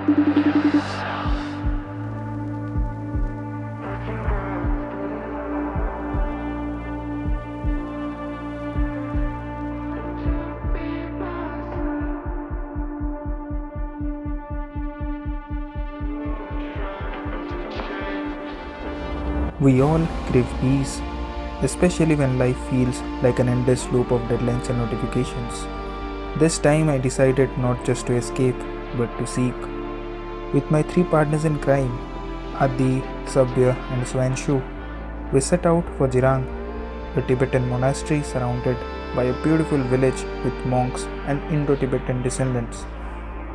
We all crave peace, especially when life feels like an endless loop of deadlines and notifications. This time I decided not just to escape, but to seek. With my three partners in crime, Adi, Sabya, and Swayanshu, we set out for Jirang, a Tibetan monastery surrounded by a beautiful village with monks and Indo-Tibetan descendants,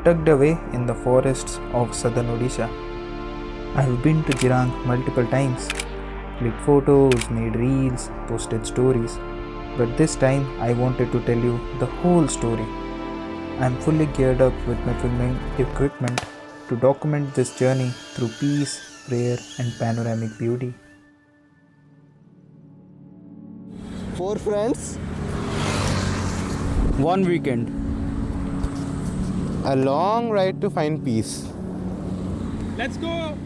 tucked away in the forests of southern Odisha. I have been to Jirang multiple times, clicked photos, made reels, posted stories, but this time I wanted to tell you the whole story. I am fully geared up with my filming equipment to document this journey through peace, prayer, and panoramic beauty. 4 friends, 1 weekend, a long ride to find peace. Let's go!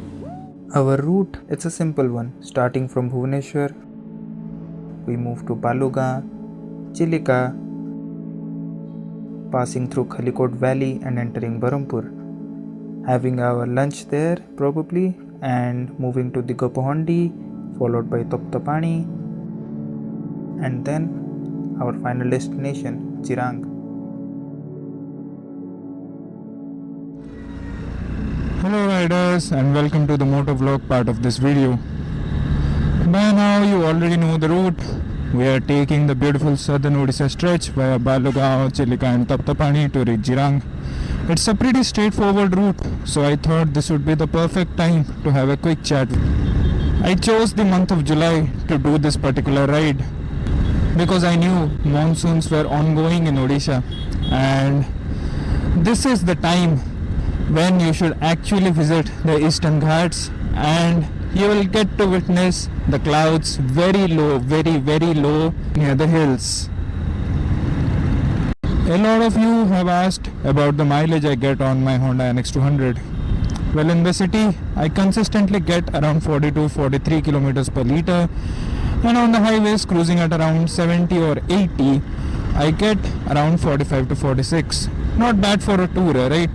Our route is a simple one. Starting from Bhubaneswar, we move to Balugaon, Chilika, passing through Khalikot Valley and entering Berhampur, having our lunch there probably, and moving to Digopohondi, followed by Tuptapani, and then our final destination, Jirang. Hello riders and welcome to the motovlog part of this video. By now you already know the route. We are taking the beautiful southern Odisha stretch via Balugaon, Chilika and Taptapani to reach Jirang. It's a pretty straightforward route, so I thought this would be the perfect time to have a quick chat. I chose the month of July to do this particular ride because I knew monsoons were ongoing in Odisha, and this is the time when you should actually visit the eastern ghats, and you will get to witness the clouds very low, very low near the hills. A lot of you have asked about the mileage I get on my Honda NX200. Well, in the city I consistently get around 42-43 kilometers per liter, and on the highways cruising at around 70 or 80 I get around 45 to 46. Not bad for a tourer, right?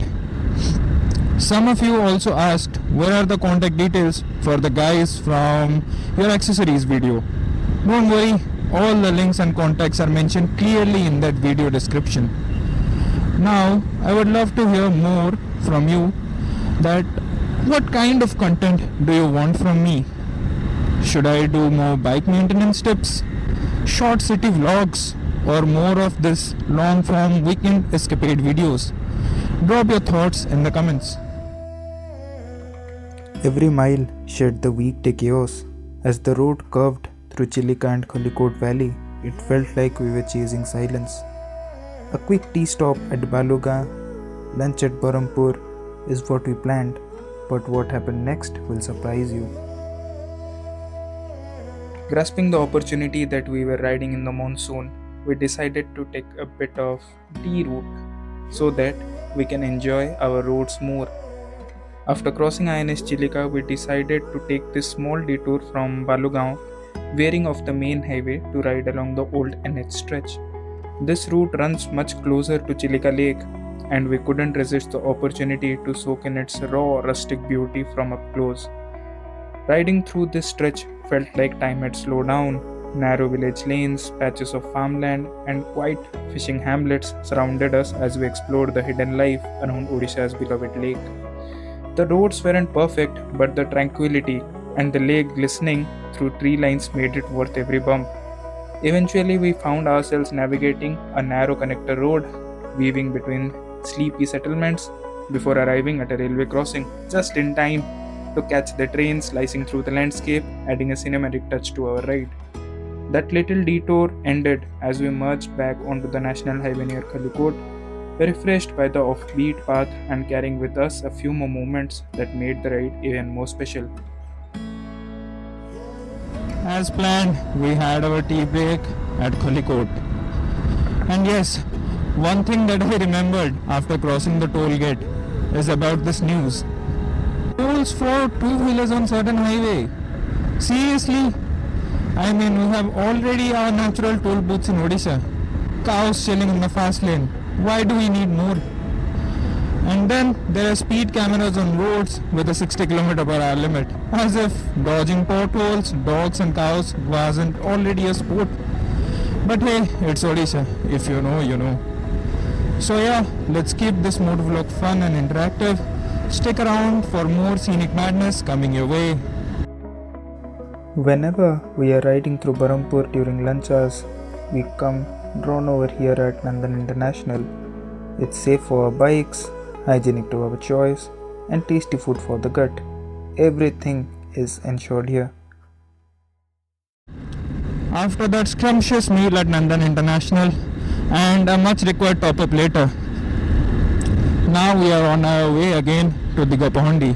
Some of you also asked where are the contact details for the guys from your accessories video. Don't worry, all the links and contacts are mentioned clearly in that video description. Now I would love to hear more from you, that what kind of content do you want from me? Should I do more bike maintenance tips, short city vlogs, or more of this long form weekend escapade videos? Drop your thoughts in the comments. Every mile shed the weekday chaos. As the road curved through Chilika and Khalikot Valley, it felt like we were chasing silence. A quick tea stop at Balugaon, lunch at Berhampur is what we planned, but what happened next will surprise you. Grasping the opportunity that we were riding in the monsoon, we decided to take a bit of D route so that we can enjoy our roads more. After crossing INS Chilika, we decided to take this small detour from Balugaon, veering off the main highway to ride along the old NH stretch. This route runs much closer to Chilika Lake, and we couldn't resist the opportunity to soak in its raw rustic beauty from up close. Riding through this stretch felt like time had slowed down. Narrow village lanes, patches of farmland, and quiet fishing hamlets surrounded us as we explored the hidden life around Odisha's beloved lake. The roads weren't perfect, but the tranquility and the lake glistening through tree lines made it worth every bump. Eventually, we found ourselves navigating a narrow connector road, weaving between sleepy settlements before arriving at a railway crossing, just in time to catch the train slicing through the landscape, adding a cinematic touch to our ride. That little detour ended as we merged back onto the national highway near Khalikot, refreshed by the offbeat path and carrying with us a few more moments that made the ride even more special. As planned, we had our tea break at Khalikot. And yes, one thing that I remembered after crossing the toll gate is about this news. Rules for two-wheelers on certain highway. Seriously? I mean, we have already our natural toll booths in Odisha. Cows chilling in the fast lane. Why do we need more? And then there are speed cameras on roads with a 60 km/h limit. As if dodging potholes, dogs and cows wasn't already a sport. But hey, it's Odisha. If you know, you know. So yeah, let's keep this motovlog fun and interactive. Stick around for more scenic madness coming your way. Whenever we are riding through Berhampur during lunch hours, we come drawn over here at Nandan International. It's safe for our bikes, hygienic to our choice, and tasty food for the gut. Everything is ensured here. After that scrumptious meal at Nandan International and a much required top up later, now we are on our way again to the Gapahondi.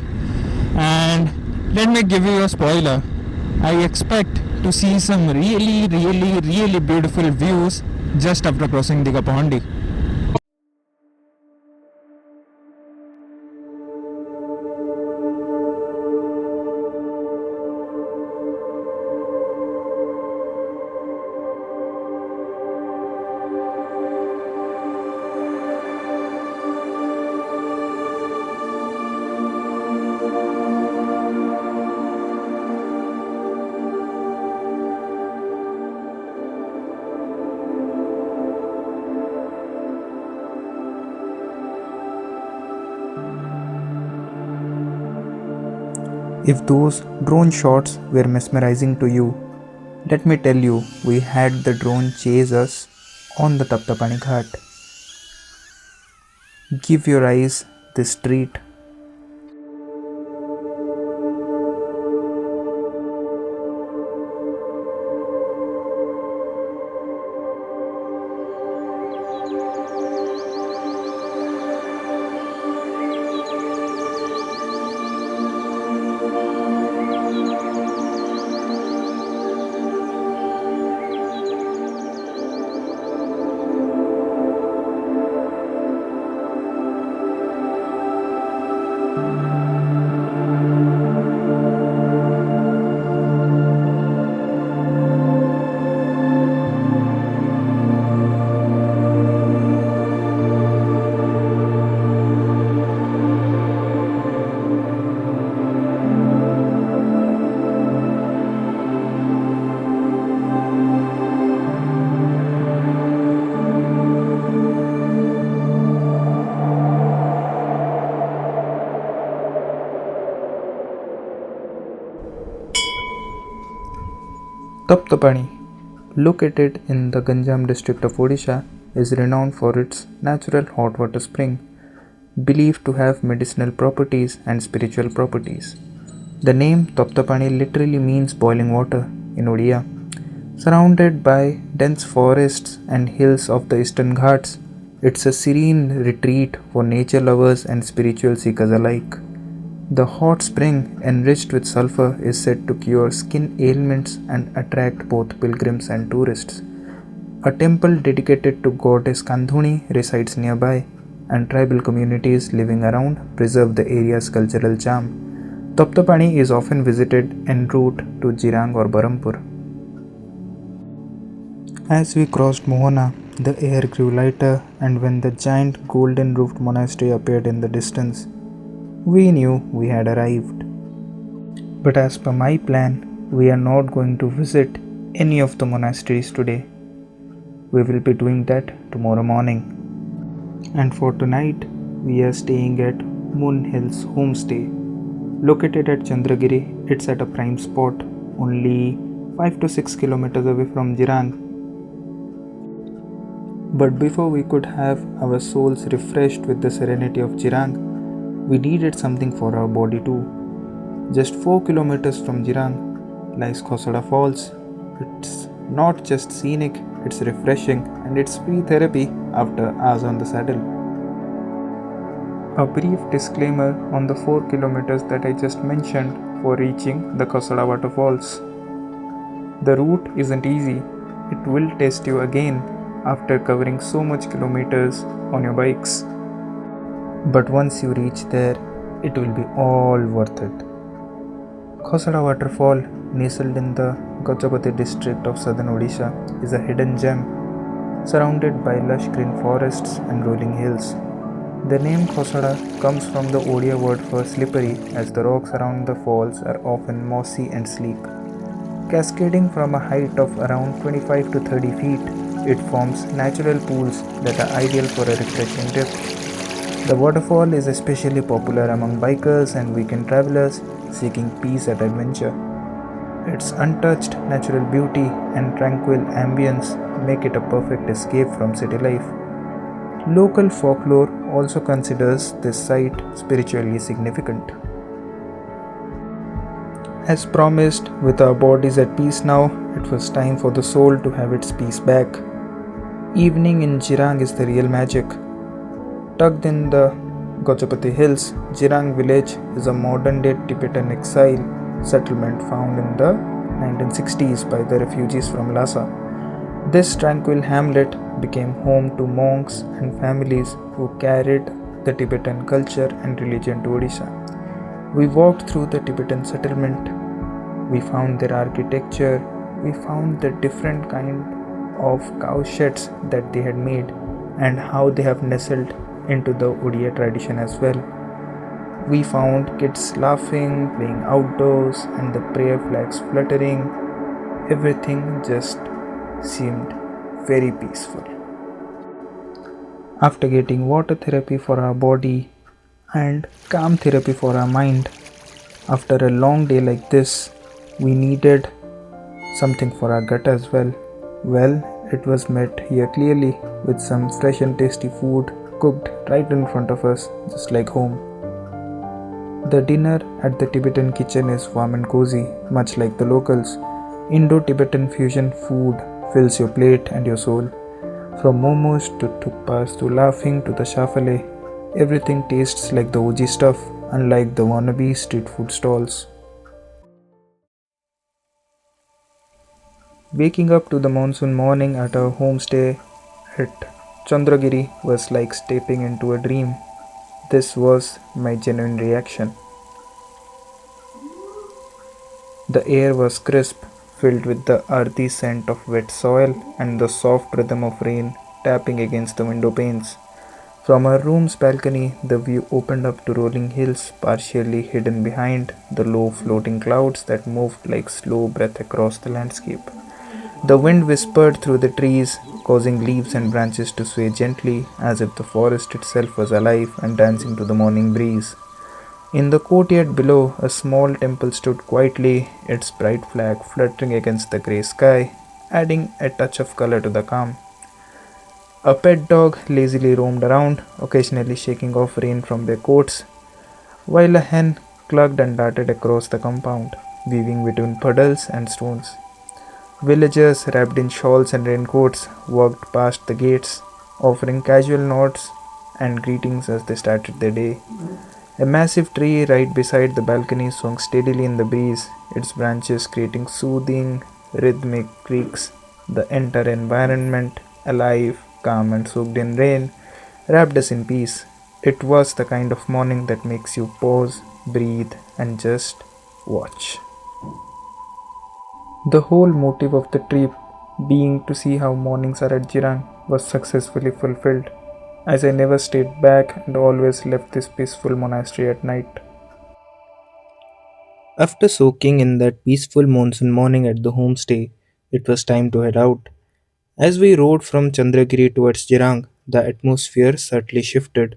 And let me give you a spoiler. I expect to see some really beautiful views just after crossing the Gapahondi. If those drone shots were mesmerizing to you, let me tell you, we had the drone chase us on the Tuptapani Ghat. Give your eyes this treat. Tuptapani, located in the Ganjam district of Odisha, is renowned for its natural hot water spring, believed to have medicinal properties and spiritual properties. The name Tuptapani literally means boiling water in Odia. Surrounded by dense forests and hills of the eastern Ghats, it's a serene retreat for nature lovers and spiritual seekers alike. The hot spring, enriched with sulfur, is said to cure skin ailments and attract both pilgrims and tourists. A temple dedicated to goddess Kandhuni resides nearby, and tribal communities living around preserve the area's cultural charm. Tuptapani is often visited en route to Jirang or Berhampur. As we crossed Mohana, the air grew lighter, and when the giant golden roofed monastery appeared in the distance, we knew we had arrived. But as per my plan, we are not going to visit any of the monasteries today. We will be doing that tomorrow morning. And for tonight, we are staying at Moon Hills Homestay. Located at Chandragiri, it's at a prime spot, only 5 to 6 kilometers away from Jirang. But before we could have our souls refreshed with the serenity of Jirang, we needed something for our body too. Just 4 kilometers from Jirang lies Khasada Falls. It's not just scenic, it's refreshing, and it's free therapy after hours on the saddle. A brief disclaimer on the 4 kilometers that I just mentioned for reaching the Khasada Waterfalls. The route isn't easy. It will test you again after covering so much kilometers on your bikes. But once you reach there, it will be all worth it. Khasada Waterfall, nestled in the Gachapati district of southern Odisha, is a hidden gem surrounded by lush green forests and rolling hills. The name Khosada comes from the Odia word for slippery, as the rocks around the falls are often mossy and sleek. Cascading from a height of around 25 to 30 feet, it forms natural pools that are ideal for a refreshing dip. The waterfall is especially popular among bikers and weekend travelers seeking peace and adventure. Its untouched natural beauty and tranquil ambience make it a perfect escape from city life. Local folklore also considers this site spiritually significant. As promised, with our bodies at peace now, it was time for the soul to have its peace back. Evening in Jirang is the real magic. Tucked in the Gachapati Hills, Jirang village is a modern day Tibetan exile settlement found in the 1960s by the refugees from Lhasa. This tranquil hamlet became home to monks and families who carried the Tibetan culture and religion to Odisha. We walked through the Tibetan settlement. We found their architecture. We found the different kind of cow sheds that they had made and how they have nestled into the Odia tradition as well. We found kids laughing, playing outdoors, and the prayer flags fluttering. Everything just seemed very peaceful. After getting water therapy for our body and calm therapy for our mind, after a long day like this, we needed something for our gut as well. Well, it was met here clearly with some fresh and tasty food cooked right in front of us, just like home. The dinner at the Tibetan kitchen is warm and cozy, much like the locals. Indo-Tibetan fusion food fills your plate and your soul. From momos to thukpas to laughing to the shafale, everything tastes like the OG stuff, unlike the wannabe street food stalls. Waking up to the monsoon morning at our homestay at Chandragiri was like stepping into a dream. This was my genuine reaction. The air was crisp, filled with the earthy scent of wet soil and the soft rhythm of rain tapping against the window panes. From our room's balcony, the view opened up to rolling hills partially hidden behind the low floating clouds that moved like slow breath across the landscape. The wind whispered through the trees, causing leaves and branches to sway gently as if the forest itself was alive and dancing to the morning breeze. In the courtyard below, a small temple stood quietly, its bright flag fluttering against the grey sky, adding a touch of color to the calm. A pet dog lazily roamed around, occasionally shaking off rain from their coats, while a hen clucked and darted across the compound, weaving between puddles and stones. Villagers wrapped in shawls and raincoats walked past the gates, offering casual nods and greetings as they started their day. A massive tree right beside the balcony swung steadily in the breeze, its branches creating soothing, rhythmic creaks. The entire environment, alive, calm, and soaked in rain, wrapped us in peace. It was the kind of morning that makes you pause, breathe, and just watch. The whole motive of the trip being to see how mornings are at Jirang was successfully fulfilled, as I never stayed back and always left this peaceful monastery at night. After soaking in that peaceful monsoon morning at the homestay, it was time to head out. As we rode from Chandragiri towards Jirang, the atmosphere subtly shifted.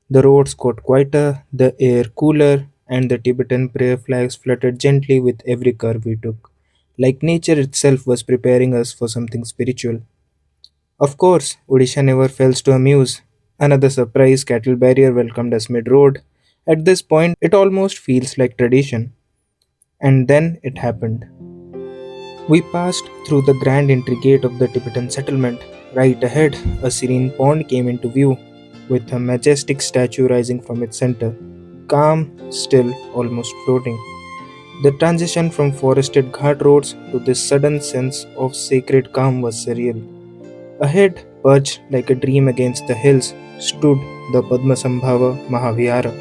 The roads got quieter, the air cooler, and the Tibetan prayer flags fluttered gently with every curve we took, like nature itself was preparing us for something spiritual. Of course, Odisha never fails to amuse. Another surprise cattle barrier welcomed us mid road. At this point, it almost feels like tradition. And then it happened. We passed through the grand entry gate of the Tibetan settlement. Right ahead, a serene pond came into view, with a majestic statue rising from its center, calm, still, almost floating. The transition from forested ghat roads to this sudden sense of sacred calm was surreal. Ahead, perched like a dream against the hills, stood the Padmasambhava Mahavihara,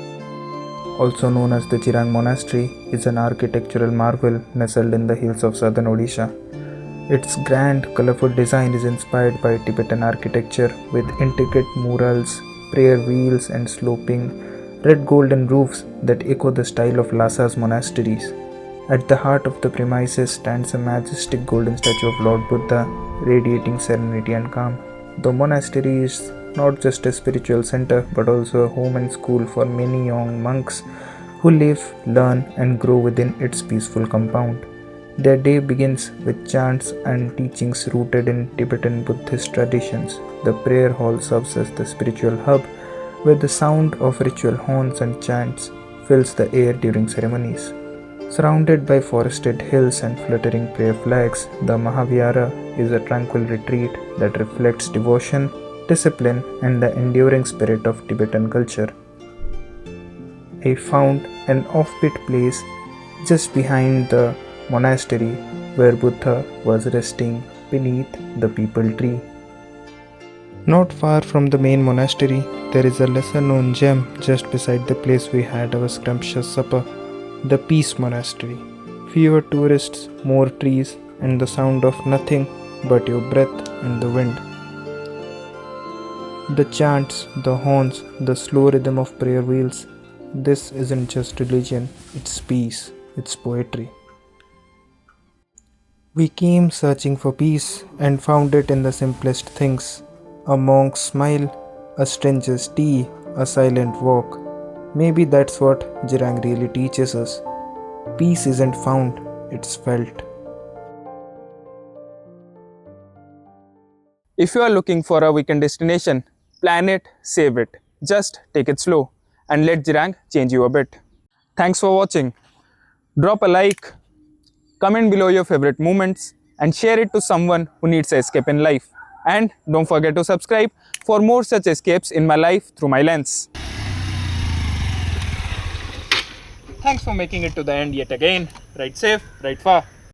also known as the Jirang Monastery, is an architectural marvel nestled in the hills of southern Odisha. Its grand, colorful design is inspired by Tibetan architecture with intricate murals, prayer wheels, and sloping red golden roofs that echo the style of Lhasa's monasteries. At the heart of the premises stands a majestic golden statue of Lord Buddha, radiating serenity and calm. The monastery is not just a spiritual center but also a home and school for many young monks who live, learn, and grow within its peaceful compound. Their day begins with chants and teachings rooted in Tibetan Buddhist traditions. The prayer hall serves as the spiritual hub where the sound of ritual horns and chants fills the air during ceremonies. Surrounded by forested hills and fluttering prayer flags, the Mahavihara is a tranquil retreat that reflects devotion, discipline, and the enduring spirit of Tibetan culture. I found an offbeat place just behind the monastery where Buddha was resting beneath the peepal tree. Not far from the main monastery, there is a lesser known gem just beside the place we had our scrumptious supper, the Peace Monastery. Fewer tourists, more trees, and the sound of nothing but your breath and the wind. The chants, the horns, the slow rhythm of prayer wheels. This isn't just religion, it's peace, it's poetry. We came searching for peace and found it in the simplest things: a monk's smile, a stranger's tea, a silent walk. Maybe that's what Jirang really teaches us. Peace isn't found, it's felt. If you are looking for a weekend destination, plan it, save it. Just take it slow and let Jirang change you a bit. Thanks for watching. Drop a like, comment below your favorite moments, and share it to someone who needs an escape in life. And don't forget to subscribe for more such escapes in my life through my lens. Thanks for making it to the end yet again. Ride safe, ride far.